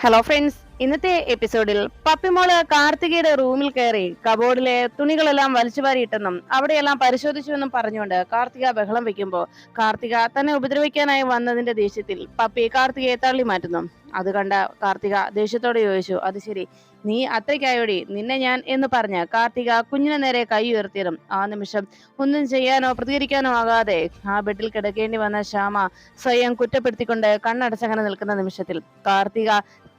Hello friends, ഇന്നത്തെ എപ്പിസോഡിൽ പപ്പിമോള് കാർത്തികയുടെ റൂമിൽ കയറി കബോർഡിലെ തുണികളെല്ലാം വലിച്ചുവാരിയിട്ടെന്നും അവിടെയെല്ലാം പരിശോധിച്ചുവെന്നും പറഞ്ഞുകൊണ്ട് കാർത്തിക ബഹളം വെക്കുമ്പോൾ കാർത്തിക തന്നെ ഉപദ്രവിക്കാനായി വന്നതിന്റെ ദേഷ്യത്തിൽ പപ്പി കാർത്തികയെ തള്ളി മാറ്റുന്നു. അത് കണ്ട കാർത്തിക ദേഷ്യത്തോടെ ചോദിച്ചു, അത് ശരി, നീ അത്രയ്ക്കായോടി, നിന്നെ ഞാൻ എന്ന് പറഞ്ഞ് കാർത്തിക കുഞ്ഞിന് നേരെ കൈ ഉയർത്തിയതും ആ നിമിഷം ഒന്നും ചെയ്യാനോ പ്രതികരിക്കാനോ ആകാതെ ആ ബെഡിൽ കിടക്കേണ്ടി വന്ന ശ്യാമ സ്വയം കുറ്റപ്പെടുത്തിക്കൊണ്ട് കണ്ണടച്ചങ്ങനെ നിൽക്കുന്ന നിമിഷത്തിൽ കാർത്തിക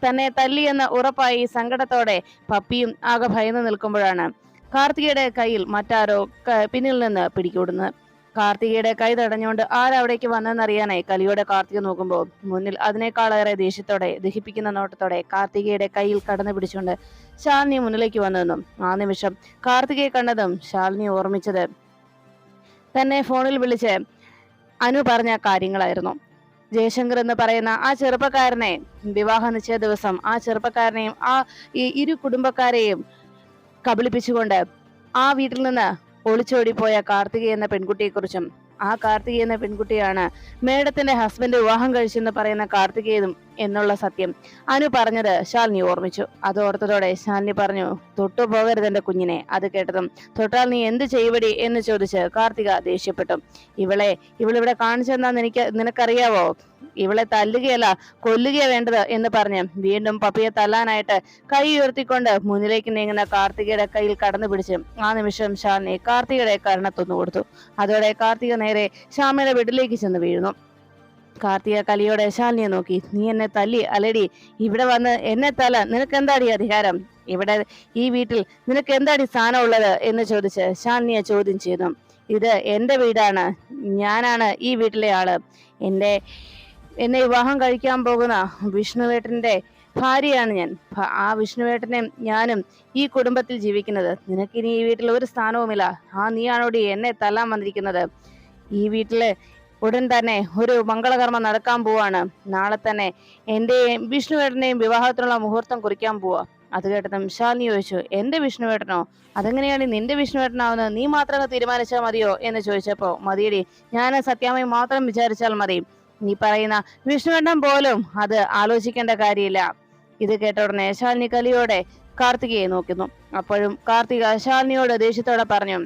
തന്നെ തല്ലിയെന്ന് ഉറപ്പായി സങ്കടത്തോടെ പപ്പിയും ആകെ ഭയന്ന് നിൽക്കുമ്പോഴാണ് കാർത്തികയുടെ കയ്യിൽ മറ്റാരോ പിന്നിൽ നിന്ന് പിടികൂടുന്നത്. കാർത്തികയുടെ കൈ തടഞ്ഞുകൊണ്ട് ആരവിടേക്ക് വന്നെന്നറിയാനായി കലിയോടെ കാർത്തിക നോക്കുമ്പോൾ മുന്നിൽ അതിനേക്കാളേറെ ദേഷ്യത്തോടെ ദഹിപ്പിക്കുന്ന നോട്ടത്തോടെ കാർത്തികയുടെ കയ്യിൽ കടന്നു പിടിച്ചുകൊണ്ട് ശാലിനി മുന്നിലേക്ക് വന്നെന്നും ആ നിമിഷം കാർത്തികയെ കണ്ടതും ശാലിനി ഓർമ്മിച്ചത് തന്നെ ഫോണിൽ വിളിച്ച് അനു പറഞ്ഞ കാര്യങ്ങളായിരുന്നു. ജയശങ്കർ എന്ന് പറയുന്ന ആ ചെറുപ്പക്കാരനെ വിവാഹ നിശ്ചയ ദിവസം ആ ചെറുപ്പക്കാരനെയും ഇരു കുടുംബക്കാരെയും കബളിപ്പിച്ചുകൊണ്ട് ആ വീട്ടിൽ നിന്ന് ഒളിച്ചോടിപ്പോയ കാർത്തിക എന്ന പെൺകുട്ടിയെക്കുറിച്ചും ആ കാർത്തിക എന്ന പെൺകുട്ടിയാണ് മേഡത്തിന്റെ ഹസ്ബൻഡ് വിവാഹം കഴിച്ചെന്ന് പറയുന്ന കാർത്തികേയതും എന്നുള്ള സത്യം അനു പറഞ്ഞത് ശാലിനി ഓർമ്മിച്ചു. അത് ഓർത്തതോടെ ശാലിനി പറഞ്ഞു, തൊട്ടു പോകരുത് എന്റെ കുഞ്ഞിനെ. അത് കേട്ടതും തൊട്ടാൽ നീ എന്ത് ചെയ്യുവടി എന്ന് ചോദിച്ച് കാർത്തിക ദേഷ്യപ്പെട്ടു. ഇവളിവിടെ കാണിച്ചെന്നാ നിനക്കറിയാവോ? ഇവളെ തല്ലുകയല്ല കൊല്ലുകയാ വേണ്ടത് എന്ന് പറഞ്ഞ് വീണ്ടും പപ്പിയെ തല്ലാനായിട്ട് കൈ ഉയർത്തിക്കൊണ്ട് മുന്നിലേക്ക് നീങ്ങുന്ന കാർത്തികയുടെ കയ്യിൽ കടന്നു പിടിച്ച് ആ നിമിഷം ശാലിനി കാർത്തികയുടെ കരണത്തൊന്നു കൊടുത്തു. അതോടെ കാർത്തിക നേരെ ശ്യാമയുടെ ബെഡിലേക്ക് ചെന്ന് വീഴുന്നു. കാർത്തിക കലിയോടെ ശാലിനിയെ നോക്കി, നീ എന്നെ തല്ലി അല്ലടി? ഇവിടെ വന്ന് എന്നെ തല, നിനക്ക് എന്താടി അധികാരം? ഇവിടെ ഈ വീട്ടിൽ നിനക്ക് എന്താടി സ്ഥാനം ഉള്ളത് എന്ന് ചോദിച്ച് ശാലിനിയെ ചോദ്യം ചെയ്യുന്നു. ഇത് എന്റെ വീടാണ്, ഞാനാണ് ഈ വീട്ടിലെ ആള്. എന്നെ വിവാഹം കഴിക്കാൻ പോകുന്ന വിഷ്ണുവേട്ടന്റെ ഭാര്യയാണ് ഞാൻ. ആ വിഷ്ണുവേട്ടനെ ഞാനും ഈ കുടുംബത്തിൽ ജീവിക്കുന്നത്. നിനക്കിനി ഈ വീട്ടിൽ ഒരു സ്ഥാനവുമില്ല. നീയാണോടി എന്നെ തല്ലാൻ വന്നിരിക്കുന്നത്? ഈ വീട്ടില് ഉടൻ തന്നെ ഒരു മംഗളകർമ്മം നടക്കാൻ പോവാണ്. നാളെ തന്നെ എന്റെയും വിഷ്ണുവേട്ടനെയും വിവാഹത്തിനുള്ള മുഹൂർത്തം കുറിക്കാൻ പോവാ. അത് കേട്ടതും ശാലിനി ചോദിച്ചു, എന്റെ വിഷ്ണുവേട്ടനോ? അതെങ്ങനെയാണ് നിന്റെ വിഷ്ണുവേട്ടനാവുന്നത്? നീ മാത്രം തീരുമാനിച്ചാൽ മതിയോ എന്ന് ചോദിച്ചപ്പോ, മതിയടി, ഞാൻ സത്യാമ്മയെ മാത്രം വിചാരിച്ചാൽ മതി. നീ പറയുന്ന വിഷ്ണുവേട്ടൻ പോലും അത് ആലോചിക്കേണ്ട കാര്യമില്ല. ഇത് കേട്ട ഉടനെ ശാലിനി കലിയോടെ കാർത്തികയെ നോക്കുന്നു. അപ്പോഴും കാർത്തിക ശാലിനിയോട് ദേഷ്യത്തോടെ പറഞ്ഞു,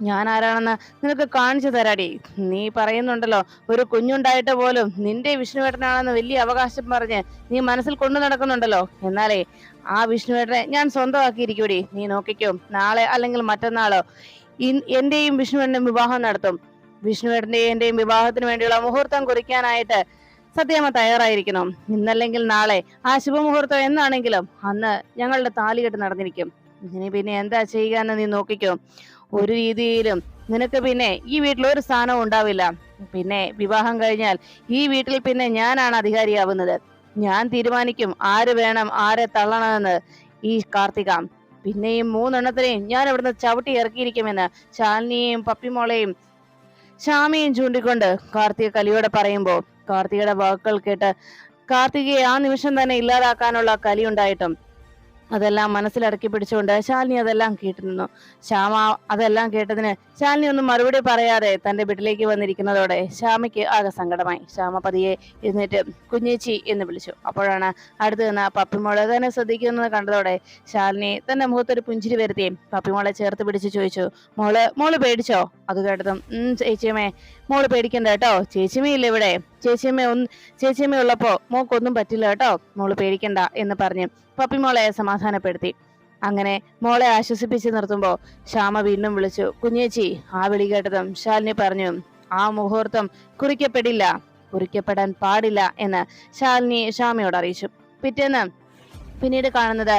ഞാൻ ആരാണെന്ന് നിനക്ക് കാണിച്ചു തരാടി. നീ പറയുന്നുണ്ടല്ലോ ഒരു കുഞ്ഞുണ്ടായിട്ട് പോലും നിന്റെ വിഷ്ണുവേട്ടനാണെന്ന് വലിയ അവകാശം പറഞ്ഞ് നീ മനസ്സിൽ കൊണ്ടു നടക്കുന്നുണ്ടല്ലോ. എന്നാലേ ആ വിഷ്ണുവേട്ടനെ ഞാൻ സ്വന്തമാക്കിയിരിക്കൂടി. നീ നോക്കിക്കോ, നാളെ അല്ലെങ്കിൽ മറ്റന്നാളോ എന്റെയും വിഷ്ണുവേട്ടനും വിവാഹം നടത്തും. വിഷ്ണുവേട്ടന്റെയും എന്റെയും വിവാഹത്തിന് വേണ്ടിയുള്ള മുഹൂർത്തം കുറിക്കാനായിട്ട് സത്യമ്മ തയ്യാറായിരിക്കണം. ഇന്നല്ലെങ്കിൽ നാളെ, ആ ശുഭമുഹൂർത്തം എന്നാണെങ്കിലും അന്ന് ഞങ്ങളുടെ താലികെട്ട് നടന്നിരിക്കും. ഇനി പിന്നെ എന്താ ചെയ്യുക എന്ന് നീ നോക്കിക്കോ. ഒരു രീതിയിലും നിനക്ക് പിന്നെ ഈ വീട്ടിൽ ഒരു സ്ഥാനവും ഉണ്ടാവില്ല. പിന്നെ വിവാഹം കഴിഞ്ഞാൽ ഈ വീട്ടിൽ പിന്നെ ഞാനാണ് അധികാരിയാവുന്നത്. ഞാൻ തീരുമാനിക്കും ആര് വേണം ആരെ തള്ളണമെന്ന്. ഈ കാർത്തിക പിന്നെയും മൂന്നെണ്ണത്തിനെയും ഞാൻ ഇവിടുന്ന് ചവിട്ടി ഇറക്കിയിരിക്കുമെന്ന് ശാലിനിയെയും പപ്പിമോളെയും ശ്യാമയും ചൂണ്ടിക്കൊണ്ട് കാർത്തിക കലിയോടെ പറയുമ്പോൾ കാർത്തികയുടെ വാക്കുകൾ കേട്ട് കാർത്തികയെ ആ നിമിഷം തന്നെ ഇല്ലാതാക്കാനുള്ള കലിയുണ്ടായിട്ടും അതെല്ലാം മനസ്സിലടക്കി പിടിച്ചുകൊണ്ട് ശാലിനി അതെല്ലാം കേട്ടിരുന്നു. ശ്യാമ അതെല്ലാം കേട്ടതിന് ശാലിനി ഒന്നും മറുപടി പറയാതെ തന്റെ വീട്ടിലേക്ക് വന്നിരിക്കുന്നതോടെ ശ്യാമയ്ക്ക് ആകെ സങ്കടമായി. ശ്യാമ പതിയെ എഴുന്നേറ്റ് കുഞ്ഞേച്ചി എന്ന് വിളിച്ചു. അപ്പോഴാണ് അടുത്ത് നിന്ന് പപ്പിമോളെ തന്നെ ശ്രദ്ധിക്കുന്നത് കണ്ടതോടെ ശാലിനി തന്റെ മുഖത്തൊരു പുഞ്ചിരി വരുത്തി പപ്പിമോളെ ചേർത്ത് പിടിച്ച് ചോദിച്ചു, മോള് പേടിച്ചോ? അത് കേട്ടതും ചേച്ചിയമ്മേ, മോള് പേടിക്കണ്ട കേട്ടോ, ചേച്ചിയമ്മയില്ല ഇവിടെ. ചേച്ചിയമ്മ ഉള്ളപ്പോ മോക്കൊന്നും പറ്റില്ല കേട്ടോ, മോള് പേടിക്കണ്ട എന്ന് പറഞ്ഞ് പപ്പിമോളെ സമാധാനപ്പെടുത്തി. അങ്ങനെ മോളെ ആശ്വസിപ്പിച്ച് നിർത്തുമ്പോ ശ്യാമ വീണ്ടും വിളിച്ചു, കുഞ്ഞേച്ചി. ആ വിളി കേട്ടതും ശാലിനി പറഞ്ഞു, ആ മുഹൂർത്തം കുറിക്കപ്പെടാൻ പാടില്ല എന്ന് ശാലിനി ശ്യാമയോട് അറിയിച്ചു. പിന്നീട് കാണുന്നത്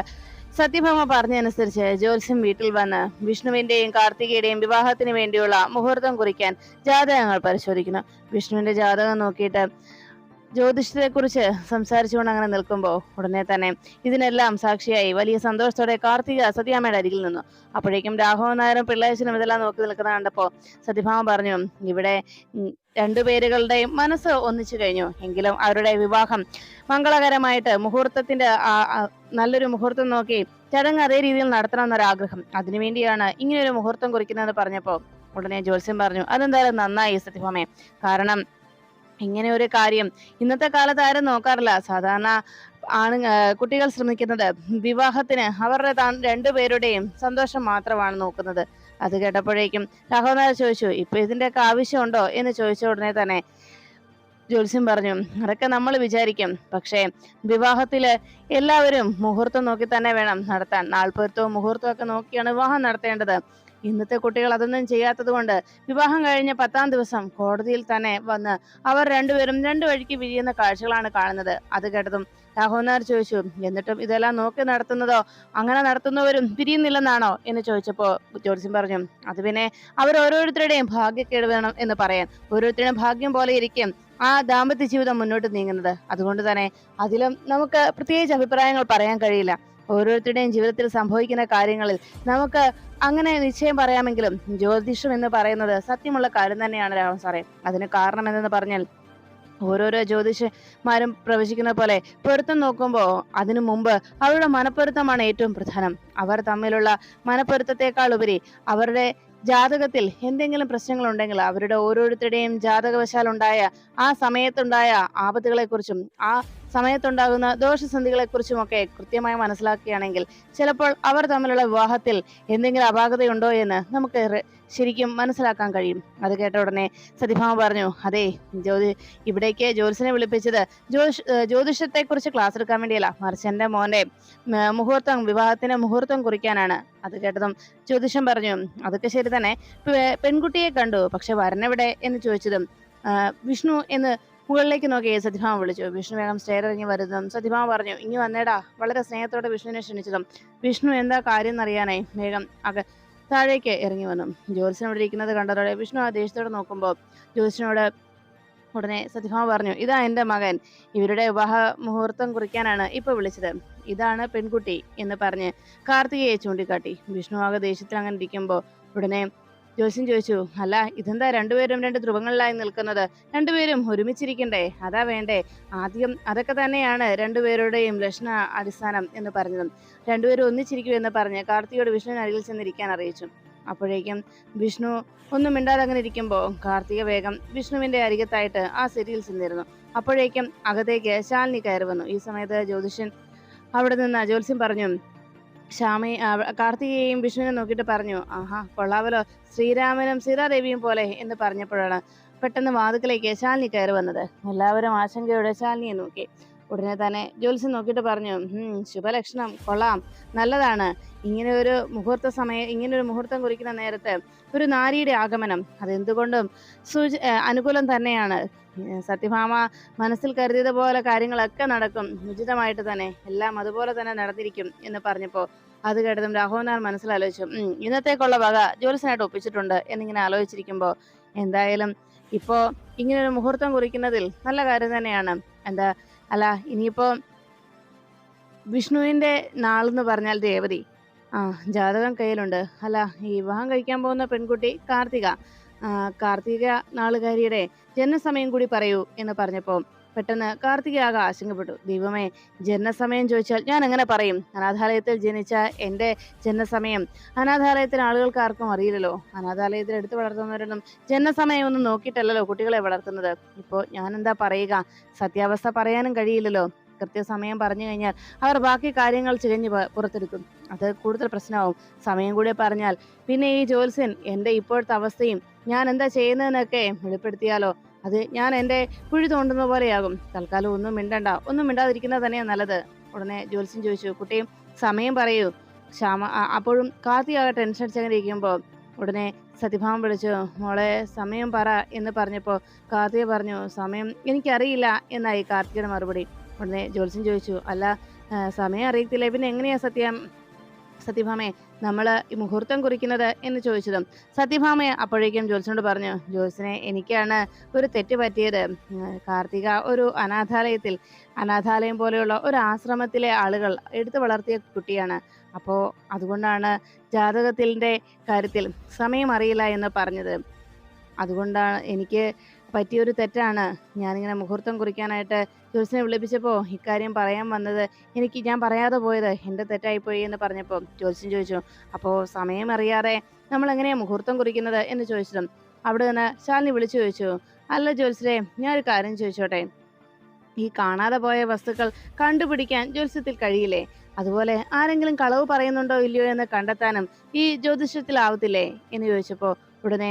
സത്യഭാമ പറഞ്ഞതനുസരിച്ച് ജ്യോത്സ്യം വീട്ടിൽ വന്ന് വിഷ്ണുവിന്റെയും കാർത്തികയുടെയും വിവാഹത്തിന് വേണ്ടിയുള്ള മുഹൂർത്തം കുറിക്കാൻ ജാതകങ്ങൾ പരിശോധിക്കുന്നു. വിഷ്ണുവിന്റെ ജാതകം നോക്കിയിട്ട് ജ്യോതിഷത്തെ കുറിച്ച് സംസാരിച്ചുകൊണ്ട് അങ്ങനെ നിൽക്കുമ്പോൾ ഉടനെ തന്നെ ഇതിനെല്ലാം സാക്ഷിയായി വലിയ സന്തോഷത്തോടെ കാർത്തിക സത്യാമ്മയുടെ അരികിൽ നിന്നു. അപ്പോഴേക്കും രാഘവൻ നായരും പിള്ളേച്ചനും ഇതെല്ലാം നോക്കി നിൽക്കുന്ന കണ്ടപ്പോ സത്യഭാമ പറഞ്ഞു, ഇവിടെ രണ്ടുപേരുകളുടെയും മനസ്സ് ഒന്നിച്ചു കഴിഞ്ഞു. എങ്കിലും അവരുടെ വിവാഹം മംഗളകരമായിട്ട് മുഹൂർത്തത്തിന്റെ നല്ലൊരു മുഹൂർത്തം നോക്കി ചടങ്ങ് അതേ രീതിയിൽ നടത്തണം എന്നൊരാഗ്രഹം, അതിനുവേണ്ടിയാണ് ഇങ്ങനെയൊരു മുഹൂർത്തം കുറിക്കുന്നതെന്ന് പറഞ്ഞപ്പോ ഉടനെ ജ്യോത്സ്യം പറഞ്ഞു, അതെന്തായാലും നന്നായി സത്യഭാമേ. കാരണം ഇങ്ങനെ ഒരു കാര്യം ഇന്നത്തെ കാലത്ത് ആരും നോക്കാറില്ല. സാധാരണ കുട്ടികൾ ശ്രമിക്കുന്നത് വിവാഹത്തിന് അവരുടെ രണ്ടുപേരുടെയും സന്തോഷം മാത്രമാണ് നോക്കുന്നത്. അത് കേട്ടപ്പോഴേക്കും രാഘവൻ നായർ ചോദിച്ചു, ഇപ്പൊ ഇതിന്റെയൊക്കെ ആവശ്യമുണ്ടോ എന്ന് ചോദിച്ച ഉടനെ തന്നെ ജ്യോത്സ്യൻ പറഞ്ഞു, അതൊക്കെ നമ്മൾ വിചാരിക്കും, പക്ഷേ വിവാഹത്തില് എല്ലാവരും മുഹൂർത്തം നോക്കി തന്നെ വേണം നടത്താൻ. നാൾപ്പൊരുത്തവും മുഹൂർത്തവും ഒക്കെ നോക്കിയാണ് വിവാഹം നടത്തേണ്ടത്. ഇന്നത്തെ കുട്ടികൾ അതൊന്നും ചെയ്യാത്തത് കൊണ്ട് വിവാഹം കഴിഞ്ഞ 10-ാം ദിവസം കോടതിയിൽ തന്നെ വന്ന് അവർ രണ്ടുപേരും രണ്ടു വഴിക്ക് പിരിയുന്ന കാഴ്ചകളാണ് കാണുന്നത്. അത് കേട്ടതും രാഘവൻ നായർ ചോദിച്ചു, എന്നിട്ടും ഇതെല്ലാം നോക്കി നടത്തുന്നതോ, അങ്ങനെ നടത്തുന്നവരും പിരിയുന്നില്ലെന്നാണോ എന്ന് ചോദിച്ചപ്പോ ജ്യോത്സ്യൻ പറഞ്ഞു, അത് പിന്നെ അവർ ഓരോരുത്തരുടെയും ഭാഗ്യക്കേട് വേണം എന്ന് പറയാൻ. ഓരോരുത്തരുടെയും ഭാഗ്യം പോലെ ഇരിക്കും ആ ദാമ്പത്യ ജീവിതം മുന്നോട്ട് നീങ്ങുന്നത്. അതുകൊണ്ട് തന്നെ അതിലും നമുക്ക് പ്രത്യേകിച്ച് അഭിപ്രായങ്ങൾ പറയാൻ കഴിയില്ല. ഓരോരുത്തരുടെയും ജീവിതത്തിൽ സംഭവിക്കുന്ന കാര്യങ്ങളിൽ നമുക്ക് അങ്ങനെ നിശ്ചയം പറയാമെങ്കിലും ജ്യോതിഷം എന്ന് പറയുന്നത് സത്യമുള്ള കാര്യം തന്നെയാണ് രാഘവൻ സാറേ. അതിന് കാരണം എന്തെന്ന് പറഞ്ഞാൽ, ഓരോരോ ജ്യോതിഷന്മാരും പ്രവചിക്കുന്ന പോലെ പൊരുത്തം നോക്കുമ്പോൾ അതിനു മുമ്പ് അവരുടെ മനപ്പൊരുത്തമാണ് ഏറ്റവും പ്രധാനം. അവർ തമ്മിലുള്ള മനപ്പൊരുത്തത്തെക്കാൾ ഉപരി അവരുടെ ജാതകത്തിൽ എന്തെങ്കിലും പ്രശ്നങ്ങൾ ഉണ്ടെങ്കിൽ അവരുടെ ഓരോരുത്തരുടെയും ജാതകവശാലുണ്ടായ ആ സമയത്തുണ്ടായ ആപത്തുകളെക്കുറിച്ചും ആ സമയത്തുണ്ടാകുന്ന ദോഷസന്ധികളെ കുറിച്ചുമൊക്കെ കൃത്യമായി മനസ്സിലാക്കുകയാണെങ്കിൽ ചിലപ്പോൾ അവർ തമ്മിലുള്ള വിവാഹത്തിൽ എന്തെങ്കിലും അപാകതയുണ്ടോ എന്ന് നമുക്ക് ശരിക്കും മനസ്സിലാക്കാൻ കഴിയും. അത് കേട്ട ഉടനെ സത്യഭാമ പറഞ്ഞു, അതെ, ഇവിടേക്ക് ജ്യോത്സ്യനെ വിളിപ്പിച്ചത് ജ്യോതിഷത്തെ കുറിച്ച് ക്ലാസ് എടുക്കാൻ വേണ്ടിയല്ല, മറിച്ച് എന്റെ മോന്റെ വിവാഹത്തിന് മുഹൂർത്തം കുറിക്കാനാണ്. അത് കേട്ടതും ജ്യോതിഷം പറഞ്ഞു, അതൊക്കെ ശരി തന്നെ, പെൺകുട്ടിയെ കണ്ടു, പക്ഷെ വരനെവിടെ എന്ന് ചോദിച്ചതും വിഷ്ണു എന്ന് മുകളിലേക്ക് നോക്കി സത്യഭാമ വിളിച്ചു. വിഷ്ണു വേഗം സ്റ്റെയർ ഇറങ്ങി വരുന്നതും സത്യഭാമ പറഞ്ഞു, ഇനി വന്നേടാ. വളരെ സ്നേഹത്തോടെ വിഷ്ണുവിനെ ക്ഷണിച്ചതും വിഷ്ണു എന്താ കാര്യം എന്നറിയാനായി വേഗം താഴേക്ക് ഇറങ്ങി വന്നു. ജ്യോത്സ്യൻ ഇവിടെ ഇരിക്കുന്നത് കണ്ടതോടെ വിഷ്ണു ആ ദേഷ്യത്തോടെ നോക്കുമ്പോൾ ജ്യോത്സ്യനോട് ഉടനെ സത്യഭാമ പറഞ്ഞു, ഇതാ എന്റെ മകൻ, ഇവരുടെ വിവാഹ മുഹൂർത്തം കുറിക്കാനാണ് ഇപ്പൊ വിളിച്ചത്. ഇതാണ് പെൺകുട്ടി എന്ന് പറഞ്ഞ് കാർത്തികയെ ചൂണ്ടിക്കാട്ടി. വിഷ്ണു ആകെ ദേഷ്യത്തിൽ അങ്ങനെ ഇരിക്കുമ്പോ ഉടനെ ജ്യോത്സ്യൻ ചോദിച്ചു, അല്ല ഇതെന്താ രണ്ടുപേരും രണ്ട് ധ്രുവങ്ങളിലായി നിൽക്കുന്നത്? രണ്ടുപേരും ഒരുമിച്ചിരിക്കണ്ടേ? അതാ വേണ്ടേ? ആദ്യം അതൊക്കെ തന്നെയാണ് രണ്ടുപേരുടെയും ലക്ഷണ അടിസ്ഥാനം എന്ന് പറഞ്ഞതും രണ്ടുപേരും ഒന്നിച്ചിരിക്കൂ എന്ന് പറഞ്ഞ് കാർത്തികയോട് വിഷ്ണുവിന് അരികിൽ ചെന്നിരിക്കാൻ അറിയിച്ചു. അപ്പോഴേക്കും വിഷ്ണു ഒന്നും മിണ്ടാതെ അങ്ങനെ ഇരിക്കുമ്പോ കാർത്തിക വേഗം വിഷ്ണുവിന്റെ അരികത്തായിട്ട് ആ സെറ്റിയിൽ ചെന്നിരുന്നു. അപ്പോഴേക്കും അകത്തേക്ക് ശാലിനി കയറി വന്നു. ഈ സമയത്ത് ജ്യോത്സ്യൻ പറഞ്ഞു, കാർത്തികയെയും വിഷ്ണുവിനെ നോക്കിയിട്ട് പറഞ്ഞു, ആഹാ കൊള്ളാവല്ലോ, ശ്രീരാമനും സീതാദേവിയും പോലെ എന്ന് പറഞ്ഞപ്പോഴാണ് പെട്ടെന്ന് വാതുക്കലേക്ക് ശാലിനി കയറി വന്നത്. എല്ലാവരും ആശങ്കയോടെ ശാലിനിയെ നോക്കി. ഉടനെ തന്നെ ജ്യോത്സ്യൻ നോക്കിയിട്ട് പറഞ്ഞു, ശുഭലക്ഷണം, കൊള്ളാം, നല്ലതാണ്. ഇങ്ങനെ ഒരു മുഹൂർത്തം കുറിക്കുന്ന നേരത്ത് ഒരു നാരിയുടെ ആഗമനം അതെന്തുകൊണ്ടും അനുകൂലം തന്നെയാണ്. സത്യഭാമ മനസ്സിൽ കരുതിയത് പോലെ കാര്യങ്ങളൊക്കെ നടക്കും, ഉചിതമായിട്ട് തന്നെ, എല്ലാം അതുപോലെ തന്നെ നടന്നിരിക്കും എന്ന് പറഞ്ഞപ്പോ അത് കേട്ടതും രാഘവൻ നായർ മനസ്സിലാലോചിച്ചു, ഇന്നത്തേക്കുള്ള വക ജ്യോത്സ്യനായിട്ട് ഒപ്പിച്ചിട്ടുണ്ട് എന്നിങ്ങനെ ആലോചിച്ചിരിക്കുമ്പോ എന്തായാലും ഇപ്പോ ഇങ്ങനൊരു മുഹൂർത്തം കുറിക്കുന്നതിൽ നല്ല കാര്യം തന്നെയാണ്. അല്ല ഇനിയിപ്പോ വിഷ്ണുവിന്റെ നാളെന്ന് പറഞ്ഞാൽ രേവതി, ജാതകം കയ്യിലുണ്ട്. അല്ല ഈ വിവാഹം കഴിക്കാൻ പോകുന്ന പെൺകുട്ടി കാർത്തിക നാളുകാരിയുടെ ജനനസമയം കൂടി പറയൂ എന്ന് പറഞ്ഞപ്പോ പെട്ടെന്ന് കാർത്തിക ആകെ ആശങ്കപ്പെട്ടു. ദൈവമേ, ജനനസമയം ചോദിച്ചാൽ ഞാൻ എങ്ങനെ പറയും? അനാഥാലയത്തിൽ ജനിച്ച എന്റെ ജനനസമയം അനാഥാലയത്തിൽ ആളുകൾക്ക് ആർക്കും അറിയില്ലല്ലോ. അനാഥാലയത്തിൽ എടുത്തു വളർത്തുന്നവരൊന്നും ജനനസമയം ഒന്നും നോക്കിയിട്ടല്ലോ കുട്ടികളെ വളർത്തുന്നത്. ഇപ്പോ ഞാൻ എന്താ പറയുക? സത്യാവസ്ഥ പറയാനും കഴിയില്ലല്ലോ. കൃത്യസമയം പറഞ്ഞു കഴിഞ്ഞാൽ അവർ ബാക്കി കാര്യങ്ങൾ ചികഞ്ഞ് പുറത്തെടുക്കും. അത് കൂടുതൽ പ്രശ്നമാവും. സമയം കൂടെ പറഞ്ഞാൽ പിന്നെ ഈ ജ്യോത്സ്യൻ എന്റെ ഇപ്പോഴത്തെ അവസ്ഥയും ഞാൻ എന്താ ചെയ്യുന്നതെന്നൊക്കെ വെളിപ്പെടുത്തിയാലോ, അത് ഞാൻ എന്റെ കുഴി തോണ്ടുന്ന പോലെയാകും. തൽക്കാലം ഒന്നും മിണ്ടാതിരിക്കുന്നത് തന്നെയാണ് നല്ലത്. ഉടനെ ജ്യോത്സ്യൻ ചോദിച്ചു, കുട്ടി സമയം പറയൂ. അപ്പോഴും കാർത്തിക ടെൻഷൻ അടിച്ചങ്ങനെ ഇരിക്കുമ്പോ ഉടനെ സത്യഭാമ വിളിച്ചു, മോളെ സമയം പറ എന്ന് പറഞ്ഞപ്പോ കാർത്തിക പറഞ്ഞു, സമയം എനിക്കറിയില്ല എന്നായി കാർത്തികയുടെ മറുപടി. ഉടനെ ജ്യോത്സ്യൻ ചോദിച്ചു, അല്ല സമയം അറിയത്തില്ല, പിന്നെ എങ്ങനെയാ സത്യഭാമയെ നമ്മള് ഈ മുഹൂർത്തം കുറിക്കുന്നത് എന്ന് ചോദിച്ചതും സത്യഭാമയെ അപ്പോഴേക്കും ജ്യോത്സ്യനോട് പറഞ്ഞു, ജ്യോത്സ്യനെ എനിക്കാണ് ഒരു തെറ്റ് പറ്റിയത്. കാർത്തിക ഒരു അനാഥാലയം പോലെയുള്ള ഒരു ആശ്രമത്തിലെ ആളുകൾ എടുത്തു വളർത്തിയ കുട്ടിയാണ്. അപ്പോ അതുകൊണ്ടാണ് ജാതകത്തിന്റെ കാര്യത്തിൽ സമയം അറിയില്ല എന്ന് പറഞ്ഞത്. അതുകൊണ്ടാണ് എനിക്ക് പറ്റിയൊരു തെറ്റാണ്. ഞാനിങ്ങനെ മുഹൂർത്തം കുറിക്കാനായിട്ട് ജ്യോത്സ്യനെ വിളിപ്പിച്ചപ്പോൾ ഇക്കാര്യം പറയാൻ വന്നത് ഞാൻ പറയാതെ പോയത് എൻ്റെ തെറ്റായിപ്പോയി എന്ന് പറഞ്ഞപ്പോൾ ജ്യോത്സ്യൻ ചോദിച്ചു, അപ്പോൾ സമയം അറിയാതെ നമ്മൾ എങ്ങനെയാ മുഹൂർത്തം കുറിക്കുന്നത് എന്ന് ചോദിച്ചതും അവിടെ നിന്ന് ശാലിനി വിളിച്ചു ചോദിച്ചു, അല്ല ജ്യോത്സ്യരെ, ഞാനൊരു കാര്യം ചോദിച്ചോട്ടെ? ഈ കാണാതെ പോയ വസ്തുക്കൾ കണ്ടുപിടിക്കാൻ ജ്യോത്സ്യത്തിൽ കഴിയില്ലേ? അതുപോലെ ആരെങ്കിലും കളവ് പറയുന്നുണ്ടോ ഇല്ലയോ എന്ന് കണ്ടെത്താനും ഈ ജ്യോതിഷത്തിലാവത്തില്ലേ എന്ന് ചോദിച്ചപ്പോ ഉടനെ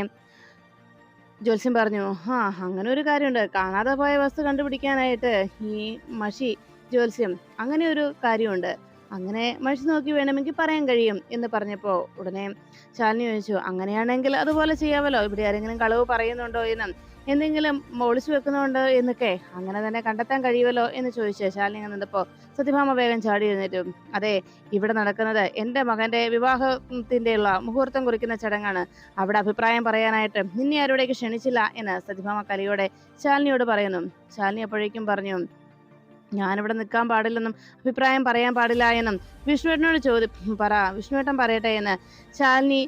ജ്യോത്സ്യൻ പറഞ്ഞു, ആ അങ്ങനെ ഒരു കാര്യമുണ്ട്. കാണാതെ പോയ വസ്തു കണ്ടുപിടിക്കാനായിട്ട് ഈ മഷി ജ്യോത്സ്യം അങ്ങനെ ഒരു കാര്യമുണ്ട്. അങ്ങനെ മഷി നോക്കി വേണമെങ്കിൽ പറയാൻ കഴിയും എന്ന് പറഞ്ഞപ്പോ ഉടനെ ശാലിനി ചോദിച്ചു, അങ്ങനെയാണെങ്കിൽ അതുപോലെ ചെയ്യാമല്ലോ. ഇവിടെ ആരെങ്കിലും കളവ് പറയുന്നുണ്ടോ എന്നും എന്തെങ്കിലും ഒളിച്ചു വെക്കുന്നുണ്ടോ എന്നൊക്കെ അങ്ങനെ തന്നെ കണ്ടെത്താൻ കഴിയുമല്ലോ എന്ന് ചോദിച്ചു ശാലിനി അങ്ങനെ നിന്നപ്പോ സത്യഭാമ വേഗം ചാടി എഴുന്നേറ്റു. അതെ, ഇവിടെ നടക്കുന്നത് എന്റെ മകന്റെ വിവാഹത്തിന്റെയുള്ള മുഹൂർത്തം കുറിക്കുന്ന ചടങ്ങാണ്. അവിടെ അഭിപ്രായം പറയാനായിട്ട് നിന്നെ ആരോടേക്ക് ക്ഷണിച്ചില്ല എന്ന് സത്യഭാമ കലിയോടെ ശാലിനിയോട് പറയുന്നു. ശാലിനി അപ്പോഴേക്കും പറഞ്ഞു, ഞാനിവിടെ നിൽക്കാൻ പാടില്ലെന്നും അഭിപ്രായം പറയാൻ പാടില്ല എന്നും വിഷ്ണുവേട്ടനോട് വിഷ്ണുവേട്ടൻ പറയട്ടെ എന്ന് ശാലിനി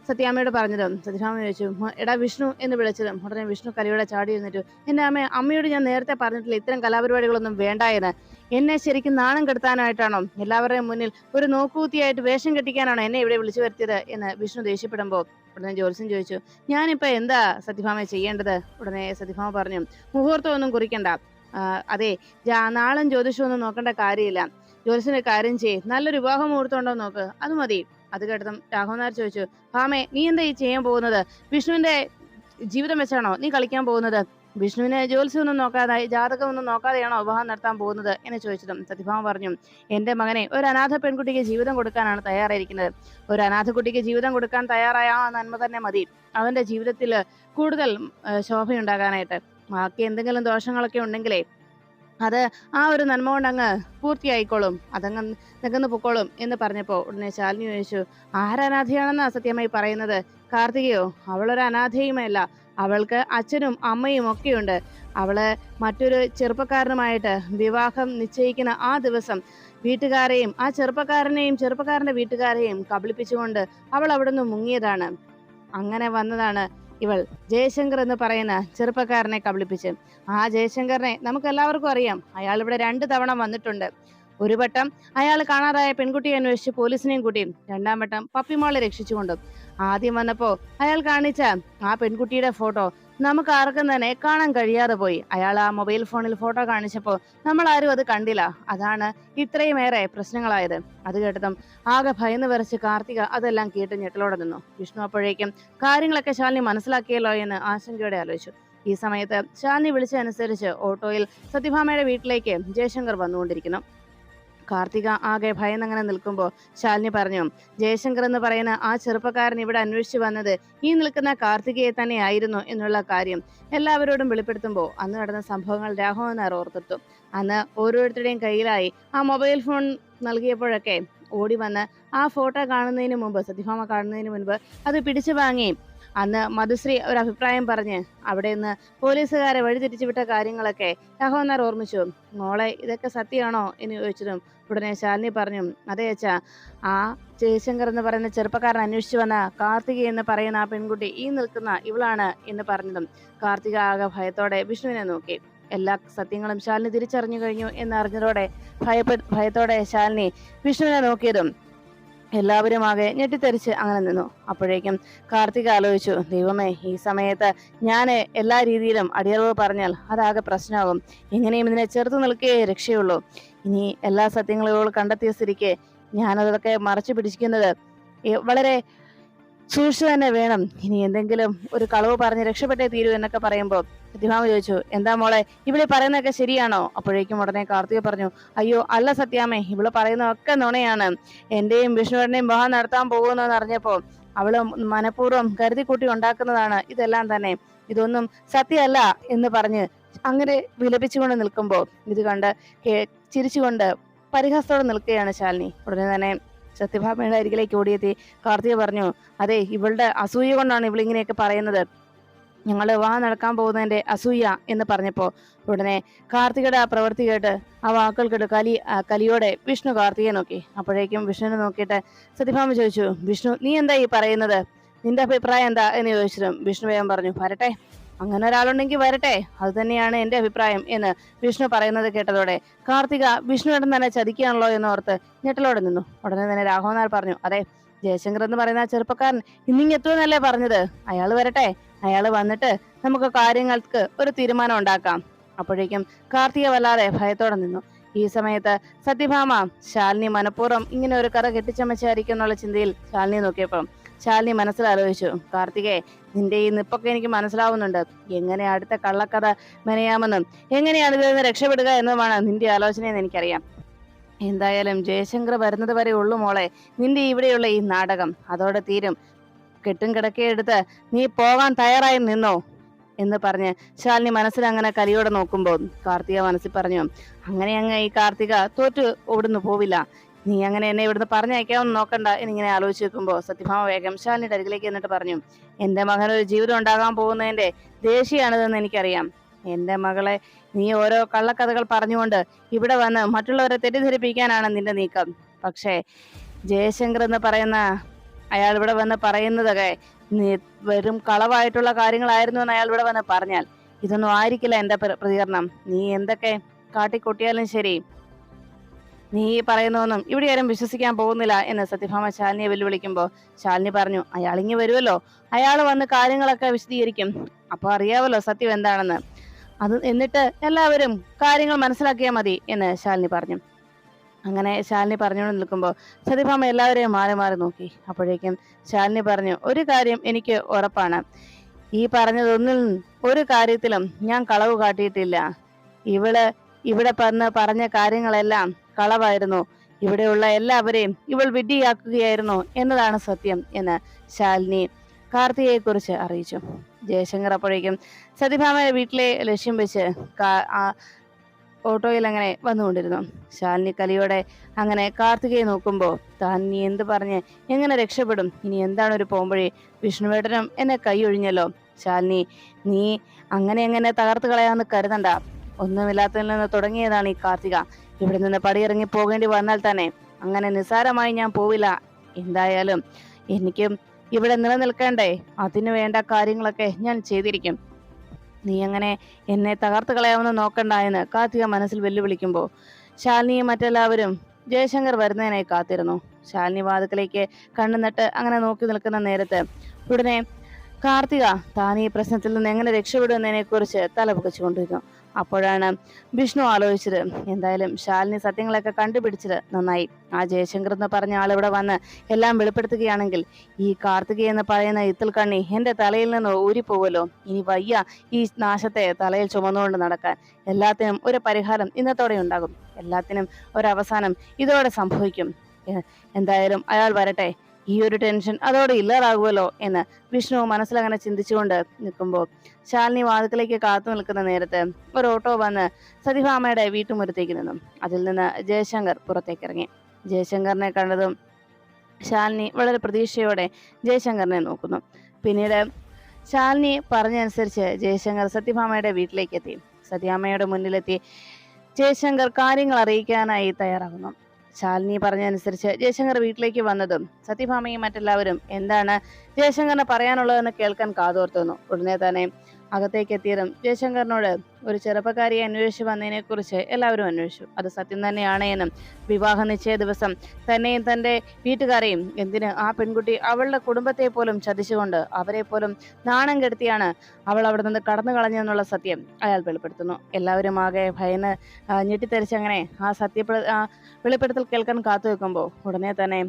സത്യാമ്മയോട് പറഞ്ഞതും സത്യഭാമ ചോദിച്ചു, എടാ വിഷ്ണു എന്ന് വിളിച്ചതും ഉടനെ വിഷ്ണു കലിയോടെ ചാടി ഇരുന്നിട്ടു. എന്റെ അമ്മയോട് ഞാൻ നേരത്തെ പറഞ്ഞിട്ടില്ല ഇത്തരം കലാപരിപാടികളൊന്നും വേണ്ട എന്ന്. എന്നെ ശരിക്കും നാണം കെടുത്താനായിട്ടാണോ, എല്ലാവരുടെയും മുന്നിൽ ഒരു നോക്കൂത്തിയായിട്ട് വേഷം കെട്ടിക്കാനാണോ എന്നെ ഇവിടെ വിളിച്ചു വരുത്തിയത് എന്ന് വിഷ്ണു ദേഷ്യപ്പെടുമ്പോ ഉടനെ ജ്യോത്സ്യൻ ചോദിച്ചു, ഞാനിപ്പോ എന്താ സത്യഭാമ ചെയ്യേണ്ടത്? ഉടനെ സത്യഭാമ പറഞ്ഞു, മുഹൂർത്തം ഒന്നും കുറിക്കണ്ട. അതെ, നാളും ജ്യോതിഷമൊന്നും നോക്കേണ്ട കാര്യമില്ല. ജ്യോത്സ്യന്റെ കാര്യം ചെയ്യ്, നല്ലൊരു വിവാഹ മുഹൂർത്തം ഉണ്ടോ നോക്ക്, അത് മതി. അത് കേട്ടതും രാഘവൻ നായർ ചോദിച്ചു, ഭാമേ നീ എന്താ ഈ ചെയ്യാൻ പോകുന്നത്? വിഷ്ണുവിന്റെ ജീവിതം വെച്ചാണോ നീ കളിക്കാൻ പോകുന്നത്? വിഷ്ണുവിനെ ജ്യോത്സ്യമൊന്നും നോക്കാതെ ജാതകം ഒന്നും നോക്കാതെയാണോ വിവാഹം നടത്താൻ പോകുന്നത് എന്ന് ചോദിച്ചതും സത്യഭാമ പറഞ്ഞു, എന്റെ മകനെ ഒരു അനാഥ പെൺകുട്ടിക്ക് ജീവിതം കൊടുക്കാനാണ് തയ്യാറായിരിക്കുന്നത്. ഒരു അനാഥ കുട്ടിക്ക് ജീവിതം കൊടുക്കാൻ തയ്യാറായ ആ നന്മ തന്നെ മതി അവന്റെ ജീവിതത്തിൽ കൂടുതൽ ശോഭയുണ്ടാകാനായിട്ട്. ബാക്കി എന്തെങ്കിലും ദോഷങ്ങളൊക്കെ ഉണ്ടെങ്കിലേ അത് ആ ഒരു നന്മ കൊണ്ട് അങ്ങ് പൂർത്തിയായിക്കോളും, അതങ്ങ് നികന്നു പൊക്കോളും എന്ന് പറഞ്ഞപ്പോ ഉടനെ ശാലിനി ചോദിച്ചു, ആരനാഥയാണെന്നാ സത്യമായി പറയുന്നത്? കാർത്തികയോ? അവളൊരു അനാഥയുമല്ല. അവൾക്ക് അച്ഛനും അമ്മയും ഒക്കെയുണ്ട്. അവള് മറ്റൊരു ചെറുപ്പക്കാരനുമായിട്ട് വിവാഹം നിശ്ചയിക്കുന്ന ആ ദിവസം വീട്ടുകാരെയും ആ ചെറുപ്പക്കാരന്റെ വീട്ടുകാരെയും കബളിപ്പിച്ചുകൊണ്ട് അവൾ അവിടുന്ന് മുങ്ങിയതാണ്. അങ്ങനെ വന്നതാണ് ഇവൾ. ജയശങ്കർ എന്ന് പറയുന്ന ചെറുപ്പക്കാരനെ കബളിപ്പിച്ച്. ആ ജയശങ്കറിനെ നമുക്ക് എല്ലാവർക്കും അറിയാം. അയാൾ ഇവിടെ 2 തവണ വന്നിട്ടുണ്ട്. ഒരു വട്ടം അയാൾ കാണാതായ പെൺകുട്ടിയെ അന്വേഷിച്ച് പോലീസിനെയും കൂട്ടി, 2ാം വട്ടം പപ്പിമോളെ രക്ഷിച്ചുകൊണ്ടും. ആദ്യം വന്നപ്പോ അയാൾ കാണിച്ച ആ പെൺകുട്ടിയുടെ ഫോട്ടോ നമുക്ക് ആർക്കും തന്നെ കാണാൻ കഴിയാതെ പോയി. അയാൾ ആ മൊബൈൽ ഫോണിൽ ഫോട്ടോ കാണിച്ചപ്പോ നമ്മൾ ആരും അത് കണ്ടില്ല. അതാണ് ഇത്രയുമേറെ പ്രശ്നങ്ങളായത്. അത് കേട്ടതും ആകെ ഭയന്ന് വിറച്ച് കാർത്തിക അതെല്ലാം കേട്ട് ഞെട്ടലോടെ നിന്നു. വിഷ്ണു അപ്പോഴേക്കും കാര്യങ്ങളൊക്കെ ശാലിനി മനസ്സിലാക്കിയല്ലോ എന്ന് ആശങ്കയോടെ ആലോചിച്ചു. ഈ സമയത്ത് ശാലിനി വിളിച്ചതനുസരിച്ച് ഓട്ടോയിൽ സത്യഭാമയുടെ വീട്ടിലേക്ക് ജയശങ്കർ വന്നുകൊണ്ടിരിക്കുന്നു. കാർത്തിക ആകെ ഭയന്നങ്ങനെ നിൽക്കുമ്പോൾ ശാലിനി പറഞ്ഞു, ജയശങ്കർ എന്ന് പറയുന്ന ആ ചെറുപ്പക്കാരൻ ഇവിടെ അന്വേഷിച്ചു വന്നത് ഈ നിൽക്കുന്ന കാർത്തികയെ തന്നെ ആയിരുന്നു എന്നുള്ള കാര്യം എല്ലാവരോടും വെളിപ്പെടുത്തുമ്പോൾ അന്ന് നടന്ന സംഭവങ്ങൾ രാഘവൻ നായർ ഓർത്തെടുത്തു. അന്ന് ഓരോരുത്തരുടെയും കയ്യിലായി ആ മൊബൈൽ ഫോൺ നൽകിയപ്പോഴൊക്കെ ഓടി വന്ന് ആ ഫോട്ടോ കാണുന്നതിന് മുമ്പ്, സത്യഭാമ കാണുന്നതിന് മുൻപ് അത് പിടിച്ചു വാങ്ങി അന്ന് മധുശ്രീ ഒരു അഭിപ്രായം പറഞ്ഞ് അവിടെ നിന്ന് പോലീസുകാരെ വഴിതിരിച്ചുവിട്ട കാര്യങ്ങളൊക്കെ രാഘവൻ നായർ ഓർമ്മിച്ചു. മോളെ ഇതൊക്കെ സത്യമാണോ എന്ന് ചോദിച്ചതും ഉടനെ ശാലിനി പറഞ്ഞു, അതെ അച്ഛാ, ആ ജയശങ്കർ എന്ന് പറയുന്ന ചെറുപ്പക്കാരൻ അന്വേഷിച്ചു വന്ന കാർത്തിക എന്ന് പറയുന്ന ആ പെൺകുട്ടി ഈ നിൽക്കുന്ന ഇവളാണ് എന്ന് പറഞ്ഞതും കാർത്തിക ആകെ ഭയത്തോടെ വിഷ്ണുവിനെ നോക്കി. എല്ലാ സത്യങ്ങളും ശാലിനി തിരിച്ചറിഞ്ഞു കഴിഞ്ഞു എന്നറിഞ്ഞതോടെ ഭയത്തോടെ ശാലിനി വിഷ്ണുവിനെ നോക്കിയതും എല്ലാവരും ആകെ ഞെട്ടിത്തെറിച്ച് അങ്ങനെ നിന്നു. അപ്പോഴേക്കും കാർത്തിക ആലോചിച്ചു, ദൈവമേ, ഈ സമയത്ത് ഞാൻ എല്ലാ രീതിയിലും അടിയറവ് പറഞ്ഞാൽ അതാകെ പ്രശ്നമാകും. എങ്ങനെയും ഇതിനെ ചെറുത്തു നിൽക്കേ രക്ഷയുള്ളൂ. ഇനി എല്ലാ സത്യങ്ങളും കണ്ടെത്തിയ സ്ഥിതിക്ക് ഞാനതൊക്കെ മറച്ചു പിടിക്കുന്നത് വളരെ സൂക്ഷിച്ചു തന്നെ വേണം. ഇനി എന്തെങ്കിലും ഒരു കളവ് പറഞ്ഞ് രക്ഷപ്പെട്ടേ തീരൂ എന്നൊക്കെ പറയുമ്പോൾ സത്യഭാമ ചോദിച്ചു, എന്താ മോളെ ഇവിടെ പറയുന്നതൊക്കെ ശരിയാണോ? അപ്പോഴേക്കും ഉടനെ കാർത്തിക പറഞ്ഞു, അയ്യോ അല്ല സത്യാമ്മേ, ഇവള് പറയുന്നതൊക്കെ നുണയാണ്. എന്റെയും വിഷ്ണുവിന്റെയും വിവാഹം നടത്താൻ പോകുന്നതെന്ന് അറിഞ്ഞപ്പോ അവള് മനഃപൂർവ്വം കരുതിക്കൂട്ടി ഉണ്ടാക്കുന്നതാണ് ഇതെല്ലാം തന്നെ. ഇതൊന്നും സത്യമല്ല എന്ന് പറഞ്ഞ് അങ്ങനെ വിലപിച്ചുകൊണ്ട് നിൽക്കുമ്പോ ഇത് കണ്ട് ചിരിച്ചുകൊണ്ട് പരിഹാസത്തോടെ നിൽക്കുകയാണ് ശാലിനി. ഉടനെ തന്നെ സത്യഭാമയുടെ അരികിലേക്ക് ഓടിയെത്തി കാർത്തിക പറഞ്ഞു, അതെ, ഇവളുടെ അസൂയ കൊണ്ടാണ് ഇവളിങ്ങനെയൊക്കെ പറയുന്നത്. ഞങ്ങൾ വിവാഹം നടക്കാൻ പോകുന്നതിന്റെ അസൂയ എന്ന് പറഞ്ഞപ്പോ ഉടനെ കാർത്തികയുടെ ആ പ്രവൃത്തി കേട്ട് ആ വാക്കുകൾ കേട്ട് കലിയോടെ വിഷ്ണു കാർത്തികയെ നോക്കി. അപ്പോഴേക്കും വിഷ്ണുവിനെ നോക്കിയിട്ട് സത്യഭാമ ചോദിച്ചു, വിഷ്ണു നീ എന്താ ഈ പറയുന്നത്? നിന്റെ അഭിപ്രായം എന്താ എന്ന് ചോദിച്ചതും വിഷ്ണു വേഗം പറഞ്ഞു, വരട്ടെ, അങ്ങനെ ഒരാളുണ്ടെങ്കിൽ വരട്ടെ, അത് തന്നെയാണ് എന്റെ അഭിപ്രായം എന്ന് വിഷ്ണു പറയുന്നത് കേട്ടതോടെ കാർത്തിക വിഷ്ണുവേട്ടൻ തന്നെ ചതിക്കുകയാണല്ലോ എന്നോർത്ത് ഞെട്ടലോടെ നിന്നു. ഉടനെ തന്നെ രാഘവൻ നായർ പറഞ്ഞു, അതെ, ജയശങ്കർ എന്ന് പറയുന്ന ചെറുപ്പക്കാരൻ ഇന്നിങ്ങെത്തുമെന്നല്ലേ പറഞ്ഞത്? അയാൾ വരട്ടെ, അയാൾ വന്നിട്ട് നമുക്ക് കാര്യങ്ങൾക്ക് ഒരു തീരുമാനം ഉണ്ടാക്കാം. അപ്പോഴേക്കും കാർത്തിക വല്ലാതെ ഭയത്തോടെ നിന്നു. ഈ സമയത്ത് സത്യഭാമ ശാലിനി മനഃപൂർവ്വം ഇങ്ങനെ ഒരു കഥ കെട്ടിച്ചമച്ചായിരിക്കും എന്നുള്ള ചിന്തയിൽ ശാലിനി നോക്കിയപ്പോൾ ശാലിനി മനസ്സിലാലോചിച്ചു, കാർത്തികേ, നിന്റെ ഈ നിപ്പൊക്കെ എനിക്ക് മനസ്സിലാവുന്നുണ്ട്. എങ്ങനെ അടുത്ത കള്ളക്കഥ മെനയാമെന്നും എങ്ങനെയാണ് ഇതിൽ നിന്ന് രക്ഷപ്പെടുക എന്നുമാണ് നിന്റെ ആലോചനയെന്ന് എനിക്കറിയാം. എന്തായാലും ജയശങ്കർ വരുന്നത് വരെ ഉള്ളു മോളെ നിന്റെ ഇവിടെയുള്ള ഈ നാടകം. അതോടെ തീരും. കെട്ടും കിടക്കയെടുത്ത് നീ പോകാൻ തയ്യാറായി നിന്നോ എന്ന് പറഞ്ഞ് ശാലിനി മനസ്സിൽ അങ്ങനെ കലിയോടെ നോക്കുമ്പോൾ കാർത്തിക മനസ്സിൽ പറഞ്ഞു, അങ്ങനെ അങ്ങ് ഈ കാർത്തിക തോറ്റു ഇവിടുന്ന് പോവില്ല. നീ അങ്ങനെ എന്നെ ഇവിടുന്ന് പറഞ്ഞയക്കാമെന്ന് നോക്കണ്ട എന്നിങ്ങനെ ആലോചിച്ച് വെക്കുമ്പോൾ സത്യഭാമ വേഗം ശാലിനിയുടെ അരികിലേക്ക് എന്നിട്ട് പറഞ്ഞു, എന്റെ മകനൊരു ജീവിതം ഉണ്ടാകാൻ പോകുന്നതിന്റെ ദേഷ്യമാണിതെന്ന് എനിക്കറിയാം. എന്റെ മകളെ നീ ഓരോ കള്ളക്കഥകൾ പറഞ്ഞുകൊണ്ട് ഇവിടെ വന്ന് മറ്റുള്ളവരെ തെറ്റിദ്ധരിപ്പിക്കാനാണ് നിന്റെ നീക്കം. പക്ഷേ ജയശങ്കർ എന്ന് പറയുന്ന അയാൾ ഇവിടെ വന്ന് പറയുന്നതൊക്കെ നീ വെറും കളവായിട്ടുള്ള കാര്യങ്ങളായിരുന്നു എന്ന് അയാൾ ഇവിടെ വന്ന് പറഞ്ഞാൽ ഇതൊന്നും ആയിരിക്കില്ല എന്റെ പ്രതികരണം. നീ എന്തൊക്കെ കാട്ടിക്കൊട്ടിയാലും ശരി, നീ പറയുന്നൊന്നും ഇവിടെ ആരും വിശ്വസിക്കാൻ പോകുന്നില്ല എന്ന് സത്യഭാമ ശാലിനിയെ വെല്ലുവിളിക്കുമ്പോൾ ശാലിനി പറഞ്ഞു, അയാൾ ഇങ്ങ് വരുമല്ലോ, അയാൾ വന്ന് കാര്യങ്ങളൊക്കെ വിശദീകരിക്കും. അപ്പൊ അറിയാവല്ലോ സത്യം എന്താണെന്ന്. അത് എന്നിട്ട് എല്ലാവരും കാര്യങ്ങൾ മനസ്സിലാക്കിയാൽ മതി എന്ന് ശാലിനി പറഞ്ഞു. അങ്ങനെ ശാലിനി പറഞ്ഞുകൊണ്ട് നിൽക്കുമ്പോൾ സത്യഭാമ എല്ലാവരെയും മാറി മാറി നോക്കി. അപ്പോഴേക്കും ശാലിനി പറഞ്ഞു, ഒരു കാര്യം എനിക്ക് ഉറപ്പാണ്, ഈ പറഞ്ഞതൊന്നിൽ ഒരു കാര്യത്തിലും ഞാൻ കളവ് കാട്ടിയിട്ടില്ല. ഇവിടെ പറഞ്ഞ കാര്യങ്ങളെല്ലാം കളവായിരുന്നു. ഇവിടെയുള്ള എല്ലാവരെയും ഇവൾ വിഡ്ഢിയാക്കുകയായിരുന്നു എന്നതാണ് സത്യം എന്ന് ശാലിനി കാർത്തികയെ കുറിച്ച് അറിയിച്ചു. ജയശങ്കർ അപ്പോഴേക്കും സത്യഭാമയുടെ വീട്ടിലെ ലക്ഷ്യം വെച്ച് ഓട്ടോയിൽ അങ്ങനെ വന്നുകൊണ്ടിരുന്നു. ശാലിനി കലിയോടെ അങ്ങനെ കാർത്തികയെ നോക്കുമ്പോൾ താൻ നീ എന്ത് പറഞ്ഞ് എങ്ങനെ രക്ഷപ്പെടും? ഇനി എന്താണ് ഒരു പോംവഴി? വിഷ്ണുവേട്ടനും എന്നെ കൈ ഒഴിഞ്ഞല്ലോ. ശാലിനി, നീ അങ്ങനെ തകർത്ത് കളയാമെന്ന് കരുതണ്ട. ഒന്നുമില്ലാത്തതിൽ നിന്ന് തുടങ്ങിയതാണ് ഈ കാർത്തിക. ഇവിടെ നിന്ന് പടിയിറങ്ങി പോകേണ്ടി വന്നാൽ തന്നെ അങ്ങനെ നിസ്സാരമായി ഞാൻ പോവില്ല. എന്തായാലും എനിക്കും ഇവിടെ നിലനിൽക്കണ്ടേ? അതിനു വേണ്ട കാര്യങ്ങളൊക്കെ ഞാൻ ചെയ്തിരിക്കും. നീ അങ്ങനെ എന്നെ തകർത്ത് കളയാമെന്ന് നോക്കണ്ട എന്ന് കാർത്തിക മനസ്സിൽ വെല്ലുവിളിക്കുമ്പോൾ ശാലിനിയും മറ്റെല്ലാവരും ജയശങ്കർ വരുന്നതിനായി കാത്തിരുന്നു. ശാലിനി വാതിക്കലേക്ക് കണ്ണു നട്ട് അങ്ങനെ നോക്കി നിൽക്കുന്ന നേരത്ത് ഉടനെ കാർത്തിക താൻ ഈ പ്രശ്നത്തിൽ നിന്ന് എങ്ങനെ രക്ഷപ്പെടുന്നതിനെ കുറിച്ച് തലപുകച്ചുകൊണ്ടിരുന്നു. അപ്പോഴാണ് വിഷ്ണു ആലോചിച്ചത്, എന്തായാലും ശാലിനി സത്യങ്ങളൊക്കെ കണ്ടുപിടിച്ചത് നന്നായി. ആ ജയശങ്കർ എന്ന് പറഞ്ഞ ആളിവിടെ വന്ന് എല്ലാം വെളിപ്പെടുത്തുകയാണെങ്കിൽ ഈ കാർത്തിക എന്ന് പറയുന്ന ഇത്തിൽ കണ്ണി എന്റെ തലയിൽ നിന്ന് ഊരിപ്പോവല്ലോ. ഇനി വയ്യ ഈ നാശത്തെ തലയിൽ ചുമന്നുകൊണ്ട് നടക്കാൻ. എല്ലാത്തിനും ഒരു പരിഹാരം ഇന്നത്തോടെ ഉണ്ടാകും. എല്ലാത്തിനും ഒരവസാനം ഇതോടെ സംഭവിക്കും. എന്തായാലും അയാൾ വരട്ടെ, ഈ ഒരു ടെൻഷൻ അതോടെ ഇല്ലാതാകുമല്ലോ എന്ന് വിഷ്ണു മനസ്സിലങ്ങനെ ചിന്തിച്ചുകൊണ്ട് നിൽക്കുമ്പോൾ ശാലിനി വാതിക്കലേക്ക് കാത്തു നിൽക്കുന്ന നേരത്ത് ഒരു ഓട്ടോ വന്ന് സത്യഭാമയുടെ വീട്ടുമുറ്റത്തേക്ക് നിന്നു. അതിൽ നിന്ന് ജയശങ്കർ പുറത്തേക്ക് ഇറങ്ങി. ജയശങ്കറിനെ കണ്ടതും ശാലിനി വളരെ പ്രതീക്ഷയോടെ ജയശങ്കറിനെ നോക്കുന്നു. പിന്നീട് ശാലിനി പറഞ്ഞനുസരിച്ച് ജയശങ്കർ സത്യഭാമയുടെ വീട്ടിലേക്ക് എത്തി. സത്യഭാമയുടെ മുന്നിലെത്തി ജയശങ്കർ കാര്യങ്ങൾ അറിയിക്കാനായി തയ്യാറാകുന്നു. ശാലിനി പറഞ്ഞതനുസരിച്ച് ജയശങ്കർ വീട്ടിലേക്ക് വന്നതും സത്യഭാമയും മറ്റെല്ലാവരും എന്താണ് ജയശങ്കറിന് പറയാനുള്ളതെന്ന് കേൾക്കാൻ കാതോർത്തുന്നു. ഉടനെ തന്നെ അകത്തേക്ക് എത്തിയതും ജയശങ്കറിനോട് ഒരു ചെറുപ്പക്കാരിയെ അന്വേഷിച്ചു വന്നതിനെ കുറിച്ച് എല്ലാവരും അന്വേഷിച്ചു. അത് സത്യം തന്നെയാണ് എന്നും വിവാഹ നിശ്ചയ ദിവസം തന്നെയും തന്റെ വീട്ടുകാരെയും എന്തിന് ആ പെൺകുട്ടി അവളുടെ കുടുംബത്തെ പോലും ചതിച്ചുകൊണ്ട് അവരെ പോലും നാണം കെടുത്തിയാണ് അവൾ അവിടെ നിന്ന് കടന്നു കളഞ്ഞെന്നുള്ള സത്യം അയാൾ വെളിപ്പെടുത്തുന്നു. എല്ലാവരും ആകെ ഭയന്ന് ഞെട്ടിത്തെറിച്ചങ്ങനെ ആ വെളിപ്പെടുത്തൽ കേൾക്കാൻ കാത്തു വെക്കുമ്പോൾ ഉടനെ തന്നെ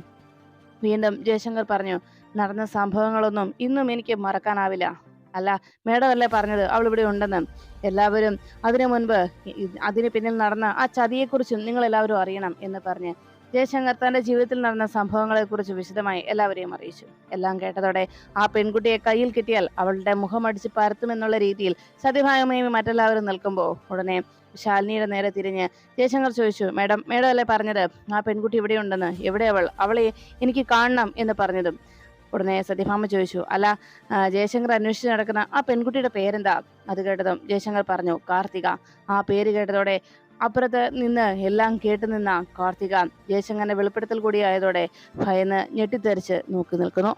വീണ്ടും ജയശങ്കർ പറഞ്ഞു, നടന്ന സംഭവങ്ങളൊന്നും ഇന്നും എനിക്ക് മറക്കാനാവില്ല. അല്ല, മേഡം അല്ലേ പറഞ്ഞത് അവൾ ഇവിടെ ഉണ്ടെന്ന്. എല്ലാവരും അതിനു മുൻപ് അതിന് പിന്നിൽ നടന്ന ആ ചതിയെക്കുറിച്ചും നിങ്ങൾ എല്ലാവരും അറിയണം എന്ന് പറഞ്ഞ് ജയശങ്കർ തന്റെ ജീവിതത്തിൽ നടന്ന സംഭവങ്ങളെക്കുറിച്ച് വിശദമായി എല്ലാവരെയും അറിയിച്ചു. എല്ലാം കേട്ടതോടെ ആ പെൺകുട്ടിയെ കയ്യിൽ കിട്ടിയാൽ അവളുടെ മുഖമടിച്ച് പരത്തുമെന്നുള്ള രീതിയിൽ സത്യഭാമയും മറ്റെല്ലാവരും നിൽക്കുമ്പോൾ ഉടനെ ശാലിനിയുടെ നേരെ തിരിഞ്ഞ് ജയശങ്കർ ചോദിച്ചു, മേഡം അല്ലേ പറഞ്ഞത് ആ പെൺകുട്ടി ഇവിടെ ഉണ്ടെന്ന്? എവിടെ അവളെ എനിക്ക് കാണണം എന്ന് പറഞ്ഞതും ഉടനെ സത്യഭാമ ചോദിച്ചു, അല്ല, ജയശങ്കർ അന്വേഷിച്ച് നടക്കുന്ന ആ പെൺകുട്ടിയുടെ പേരെന്താ? അത് കേട്ടതും ജയശങ്കർ പറഞ്ഞു, കാർത്തിക. ആ പേര് കേട്ടതോടെ അപ്പുറത്ത് നിന്ന് എല്ലാം കേട്ടു നിന്ന കാർത്തിക ജയശങ്കറിന്റെ വെളിപ്പെടുത്തൽ കൂടി ആയതോടെ ഭയന്ന് ഞെട്ടിത്തെറിച്ച് നോക്കി നിൽക്കുന്നു.